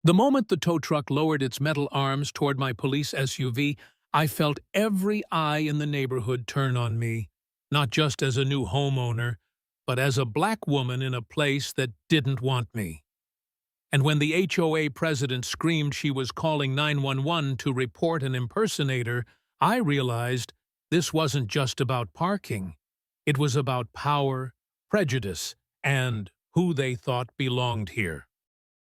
The moment the tow truck lowered its metal arms toward my police SUV, I felt every eye in the neighborhood turn on me, not just as a new homeowner, but as a black woman in a place that didn't want me. And when the HOA president screamed she was calling 911 to report an impersonator, I realized this wasn't just about parking. It was about power, prejudice, and who they thought belonged here.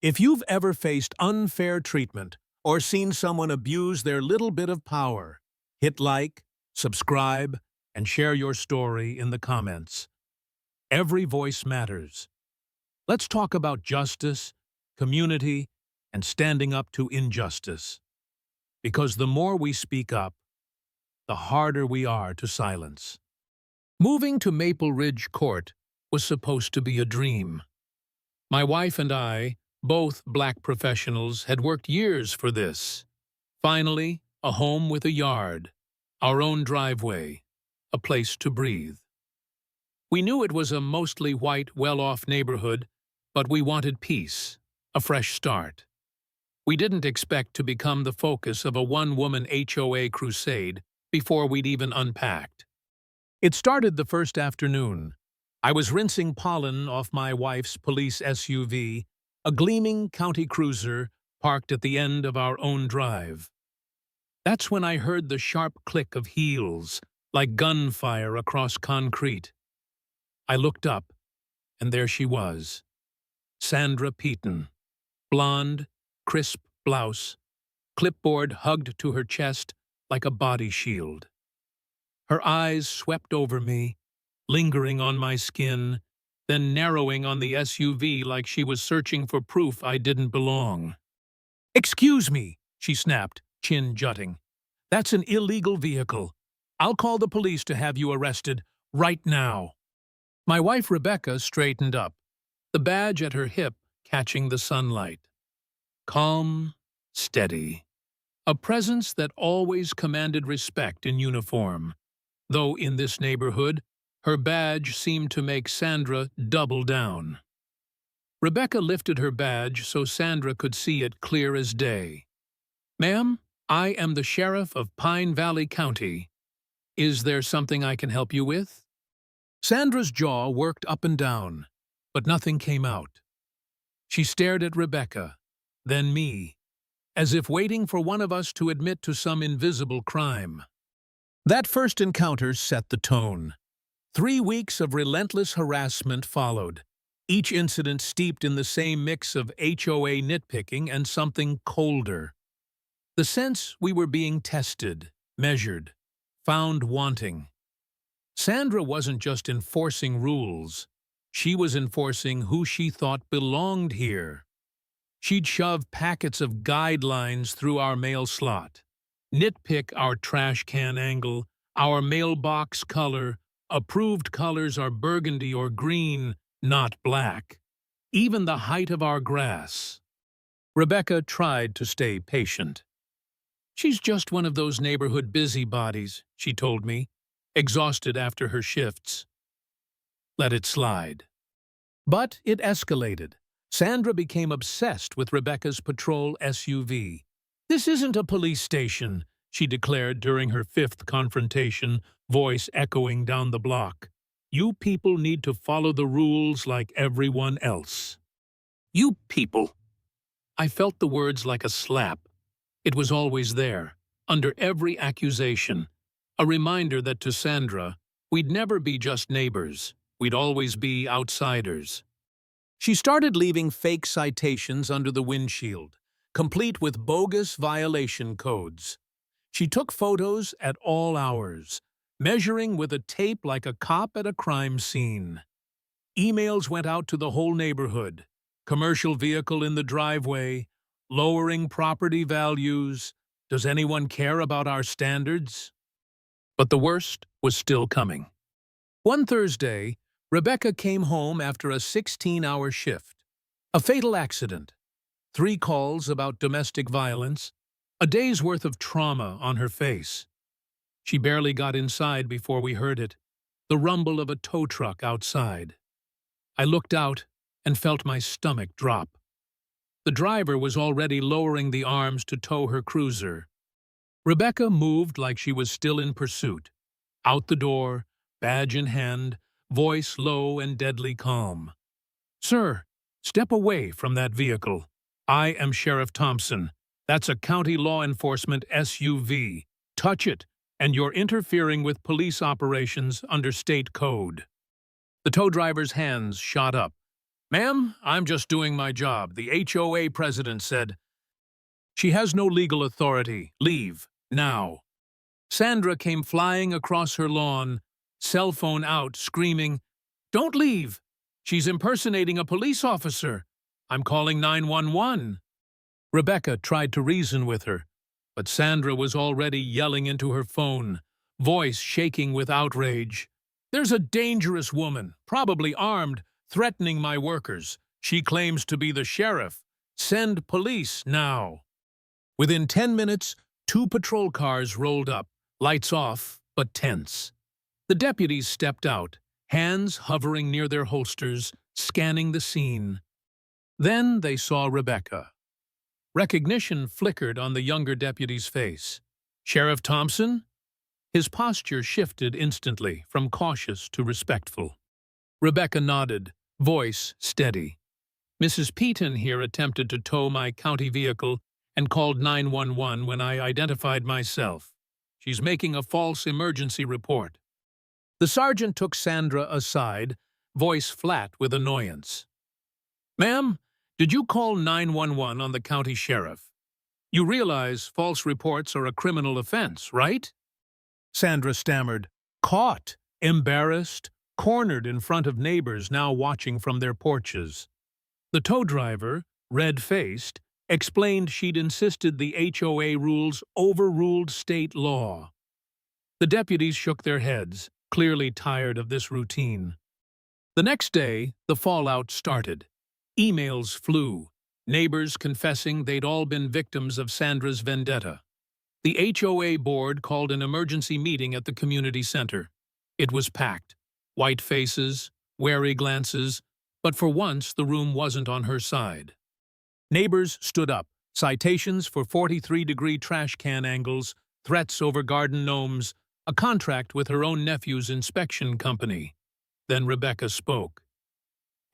If you've ever faced unfair treatment or seen someone abuse their little bit of power, hit like, subscribe, and share your story in the comments. Every voice matters. Let's talk about justice, community, and standing up to injustice. Because the more we speak up, the harder we are to silence. Moving to Maple Ridge Court was supposed to be a dream. My wife and I, both black professionals, had worked years for this. Finally, a home with a yard, our own driveway, a place to breathe. We knew it was a mostly white, well-off neighborhood, but we wanted peace, a fresh start. We didn't expect to become the focus of a one-woman HOA crusade before we'd even unpacked. It started the first afternoon. I was rinsing pollen off my wife's police SUV, a gleaming county cruiser parked at the end of our own drive. That's when I heard the sharp click of heels, like gunfire across concrete. I looked up, and there she was, Sandra Peaton, blonde, crisp blouse, clipboard hugged to her chest like a body shield. Her eyes swept over me, lingering on my skin, then narrowing on the SUV like she was searching for proof I didn't belong. "Excuse me," she snapped, chin jutting. "That's an illegal vehicle. I'll call the police to have you arrested right now." My wife Rebecca straightened up, the badge at her hip catching the sunlight. Calm, steady. A presence that always commanded respect in uniform, though in this neighborhood, her badge seemed to make Sandra double down. Rebecca lifted her badge so Sandra could see it clear as day. "Ma'am, I am the sheriff of Pine Valley County. Is there something I can help you with?" Sandra's jaw worked up and down, but nothing came out. She stared at Rebecca, then me, as if waiting for one of us to admit to some invisible crime. That first encounter set the tone. 3 weeks of relentless harassment followed, each incident steeped in the same mix of HOA nitpicking and something colder. The sense we were being tested, measured, found wanting. Sandra wasn't just enforcing rules. She was enforcing who she thought belonged here. She'd shove packets of guidelines through our mail slot, nitpick our trash can angle, our mailbox color. Approved colors are burgundy or green, not black. Even the height of our grass. Rebecca tried to stay patient. "She's just one of those neighborhood busybodies," she told me, exhausted after her shifts. Let it slide. But it escalated. Sandra became obsessed with Rebecca's patrol SUV. "This isn't a police station," she declared during her 5th confrontation, voice echoing down the block. "You people need to follow the rules like everyone else." "You people." I felt the words like a slap. It was always there, under every accusation, a reminder that to Sandra, we'd never be just neighbors, we'd always be outsiders. She started leaving fake citations under the windshield, complete with bogus violation codes. She took photos at all hours, measuring with a tape like a cop at a crime scene. Emails went out to the whole neighborhood, commercial vehicle in the driveway, lowering property values. Does anyone care about our standards? But the worst was still coming. One Thursday, Rebecca came home after a 16-hour shift. A fatal accident, 3 calls about domestic violence, a day's worth of trauma on her face. She barely got inside before we heard it, the rumble of a tow truck outside. I looked out and felt my stomach drop. The driver was already lowering the arms to tow her cruiser. Rebecca moved like she was still in pursuit. Out the door, badge in hand, voice low and deadly calm. "Sir, step away from that vehicle. I am Sheriff Thompson. That's a county law enforcement SUV. Touch it, and you're interfering with police operations under state code." The tow driver's hands shot up. "Ma'am, I'm just doing my job," the HOA president said. "She has no legal authority. Leave, now." Sandra came flying across her lawn, cell phone out, screaming, "Don't leave! She's impersonating a police officer. I'm calling 911. Rebecca tried to reason with her, but Sandra was already yelling into her phone, voice shaking with outrage. "There's a dangerous woman, probably armed, threatening my workers. She claims to be the sheriff. Send police now." Within 10 minutes, 2 patrol cars rolled up, lights off, but tense. The deputies stepped out, hands hovering near their holsters, scanning the scene. Then they saw Rebecca. Recognition flickered on the younger deputy's face. "Sheriff Thompson?" His posture shifted instantly, from cautious to respectful. Rebecca nodded, voice steady. "Mrs. Peaton here attempted to tow my county vehicle and called 911 when I identified myself. She's making a false emergency report." The sergeant took Sandra aside, voice flat with annoyance. "Ma'am, did you call 911 on the county sheriff? You realize false reports are a criminal offense, right?" Sandra stammered, caught, embarrassed, cornered in front of neighbors now watching from their porches. The tow driver, red-faced, explained she'd insisted the HOA rules overruled state law. The deputies shook their heads, clearly tired of this routine. The next day, the fallout started. Emails flew, neighbors confessing they'd all been victims of Sandra's vendetta. The HOA board called an emergency meeting at the community center. It was packed. White faces, wary glances, but for once the room wasn't on her side. Neighbors stood up, citations for 43-degree trash can angles, threats over garden gnomes, a contract with her own nephew's inspection company. Then Rebecca spoke.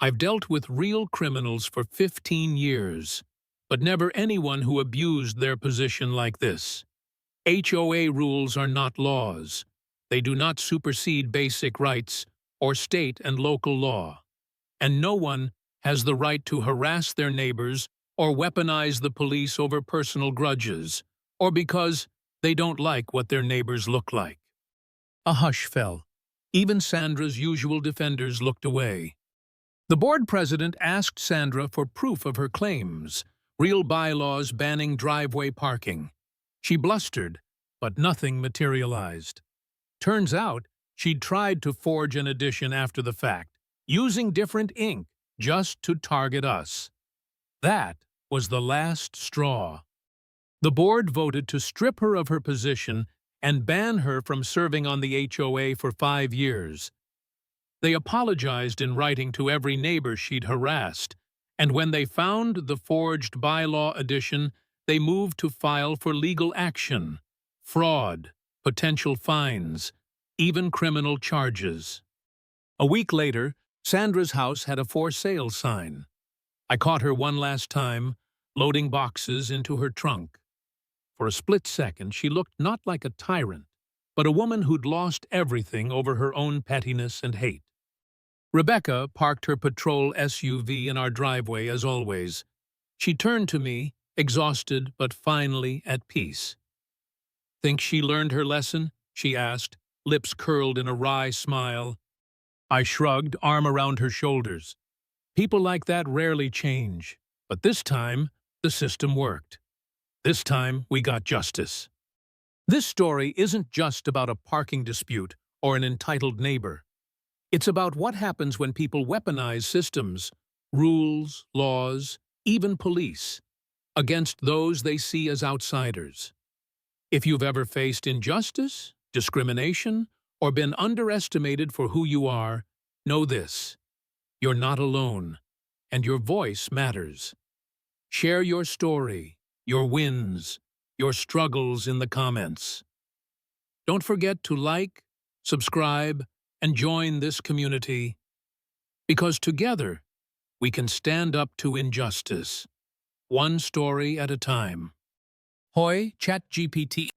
"I've dealt with real criminals for 15 years, but never anyone who abused their position like this. HOA rules are not laws. They do not supersede basic rights or state and local law. And no one has the right to harass their neighbors or weaponize the police over personal grudges, or because they don't like what their neighbors look like." A hush fell. Even Sandra's usual defenders looked away. The board president asked Sandra for proof of her claims, real bylaws banning driveway parking. She blustered, but nothing materialized. Turns out, she'd tried to forge an edition after the fact, using different ink just to target us. That was the last straw. The board voted to strip her of her position and ban her from serving on the HOA for 5 years. They apologized in writing to every neighbor she'd harassed, and when they found the forged bylaw edition, they moved to file for legal action, fraud, potential fines, even criminal charges. A week later, Sandra's house had a for sale sign. I caught her one last time, loading boxes into her trunk. For a split second, she looked not like a tyrant, but a woman who'd lost everything over her own pettiness and hate. Rebecca parked her patrol SUV in our driveway as always. She turned to me, exhausted but finally at peace. "Think she learned her lesson?" she asked, lips curled in a wry smile. I shrugged, arm around her shoulders. People like that rarely change, but this time, the system worked. This time, we got justice. This story isn't just about a parking dispute or an entitled neighbor. It's about what happens when people weaponize systems, rules, laws, even police, against those they see as outsiders. If you've ever faced injustice, discrimination, or been underestimated for who you are, know this: you're not alone, and your voice matters. Share your story, your wins, your struggles in the comments. Don't forget to like, subscribe, and join this community, because together we can stand up to injustice, one story at a time. Hoi, ChatGPT.